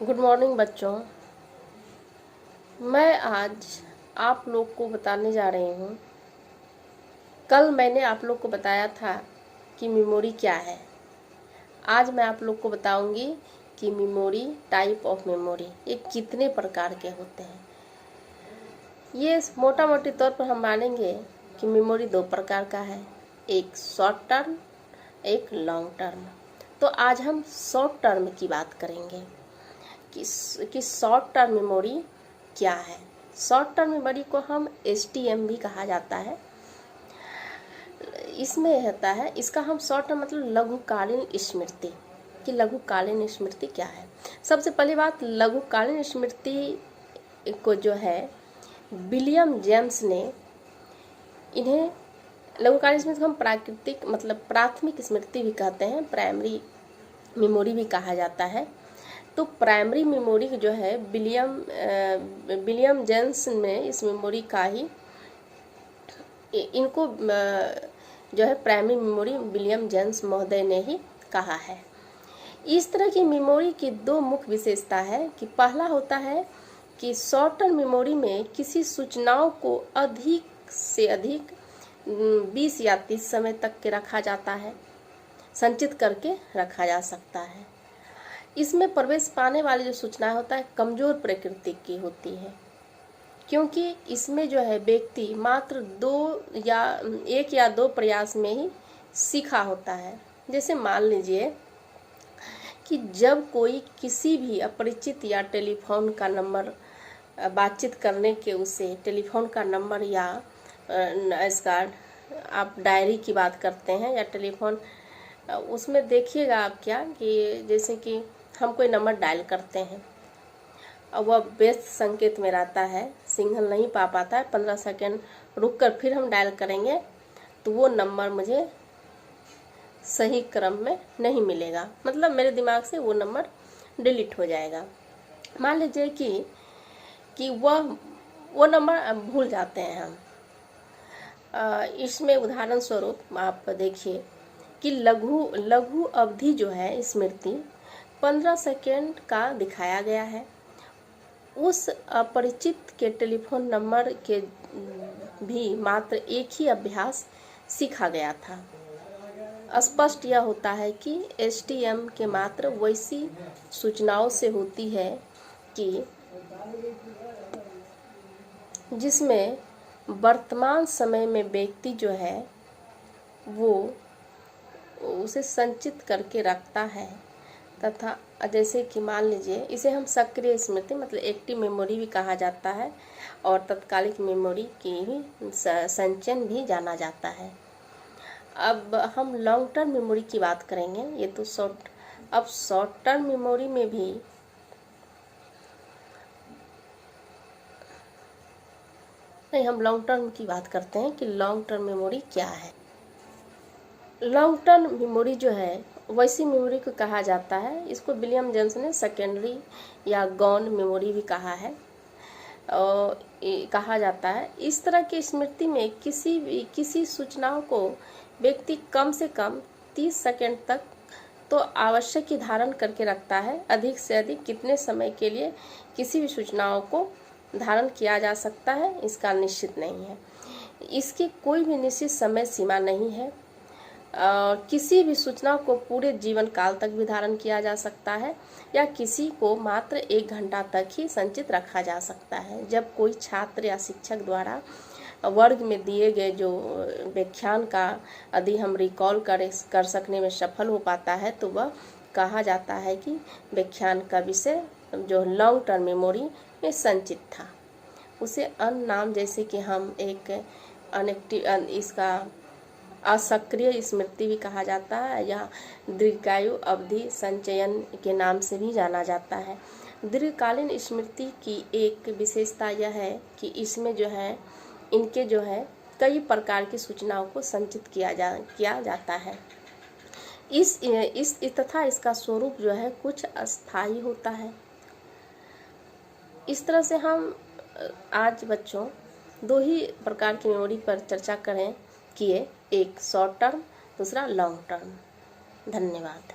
Good morning बच्चों। मैं आज आप लोग को बताने जा रही हूँ। कल मैंने आप लोग को बताया था कि मेमोरी क्या है। आज मैं आप लोग को बताऊंगी कि मेमोरी, टाइप ऑफ मेमोरी, ये कितने प्रकार के होते हैं। ये मोटा मोटी तौर पर हम मानेंगे कि मेमोरी दो प्रकार का है, एक शॉर्ट टर्म, एक लॉन्ग टर्म। तो आज हम शॉर्ट टर्म की बात करेंगे कि शॉर्ट टर्म मेमोरी क्या है। शॉर्ट टर्म मेमोरी को हम STM भी कहा जाता है। इसमें होता है, इसका हम शॉर्ट टर्म मतलब लघुकालीन स्मृति, कि लघुकालीन स्मृति क्या है। सबसे पहली बात, लघुकालीन स्मृति को जो है विलियम जेम्स ने, इन्हें लघुकालीन स्मृति को हम प्राकृतिक मतलब प्राथमिक स्मृति भी कहते हैं, प्राइमरी मेमोरी भी कहा जाता है। तो प्राइमरी मेमोरी जो है विलियम जेम्स ने इस मेमोरी का ही इनको जो है प्राइमरी मेमोरी विलियम जेम्स महोदय ने ही कहा है। इस तरह की मेमोरी की दो मुख्य विशेषता है कि पहला होता है कि शॉर्ट टर्म मेमोरी में किसी सूचनाओं को अधिक से अधिक 20 या 30 समय तक के रखा जाता है, संचित करके रखा जा सकता है। इसमें प्रवेश पाने वाली जो सूचना होता है कमजोर प्रकृति की होती है, क्योंकि इसमें जो है व्यक्ति मात्र एक या दो प्रयास में ही सीखा होता है। जैसे मान लीजिए कि जब कोई किसी भी अपरिचित या टेलीफोन का नंबर बातचीत करने के उसे टेलीफोन का नंबर या इसका आप डायरी की बात करते हैं या टेलीफोन, उसमें देखिएगा आप क्या कि जैसे कि हम कोई नंबर डायल करते हैं और वह व्यस्त संकेत में रहता है, सिग्नल नहीं पा पाता है, 15 सेकेंड रुककर फिर हम डायल करेंगे तो वो नंबर मुझे सही क्रम में नहीं मिलेगा, मतलब मेरे दिमाग से वो नंबर डिलीट हो जाएगा। मान लीजिए कि वो नंबर भूल जाते हैं हम। इसमें उदाहरण स्वरूप आप देखिए कि लघु अवधि जो है स्मृति 15 सेकेंड का दिखाया गया है। उस अपरिचित के टेलीफोन नंबर के भी मात्र एक ही अभ्यास सीखा गया था। स्पष्ट यह होता है कि STM के मात्र वैसी सूचनाओं से होती है कि जिसमें वर्तमान समय में व्यक्ति जो है वो उसे संचित करके रखता है, तथा जैसे कि मान लीजिए इसे हम सक्रिय स्मृति मतलब एक्टिव मेमोरी भी कहा जाता है और तत्कालिक मेमोरी की भी संचयन भी जाना जाता है। अब हम लॉन्ग टर्म मेमोरी की बात करेंगे। ये तो शॉर्ट टर्म मेमोरी में भी नहीं, हम लॉन्ग टर्म की बात करते हैं कि लॉन्ग टर्म मेमोरी क्या है। लॉन्ग टर्म मेमोरी जो है वैसी मेमोरी को कहा जाता है, इसको विलियम जेम्स ने सेकेंडरी या गौण मेमोरी भी कहा है और कहा जाता है। इस तरह की स्मृति में किसी सूचनाओं को व्यक्ति कम से कम 30 सेकेंड तक तो आवश्यक ही धारण करके रखता है। अधिक से अधिक कितने समय के लिए किसी भी सूचनाओं को धारण किया जा सकता है इसका निश्चित नहीं है। इसकी कोई भी निश्चित समय सीमा नहीं है। किसी भी सूचना को पूरे जीवन काल तक भी धारण किया जा सकता है या किसी को मात्र 1 घंटा तक ही संचित रखा जा सकता है। जब कोई छात्र या शिक्षक द्वारा वर्ग में दिए गए जो व्याख्यान का यदि हम रिकॉल कर सकने में सफल हो पाता है तो वह कहा जाता है कि व्याख्यान का विषय जो लॉन्ग टर्म मेमोरी में संचित था। उसे अन्य नाम जैसे कि हम एक इसका असक्रिय स्मृति भी कहा जाता है या दीर्घायु अवधि संचयन के नाम से भी जाना जाता है। दीर्घकालीन स्मृति की एक विशेषता यह है कि इसमें जो है इनके जो है कई प्रकार की सूचनाओं को संचित किया जाता है। तथा इसका स्वरूप जो है कुछ अस्थायी होता है। इस तरह से हम आज बच्चों 2 ही प्रकार की मेमोरी पर चर्चा किए, एक शॉर्ट टर्म, दूसरा लॉन्ग टर्म। धन्यवाद।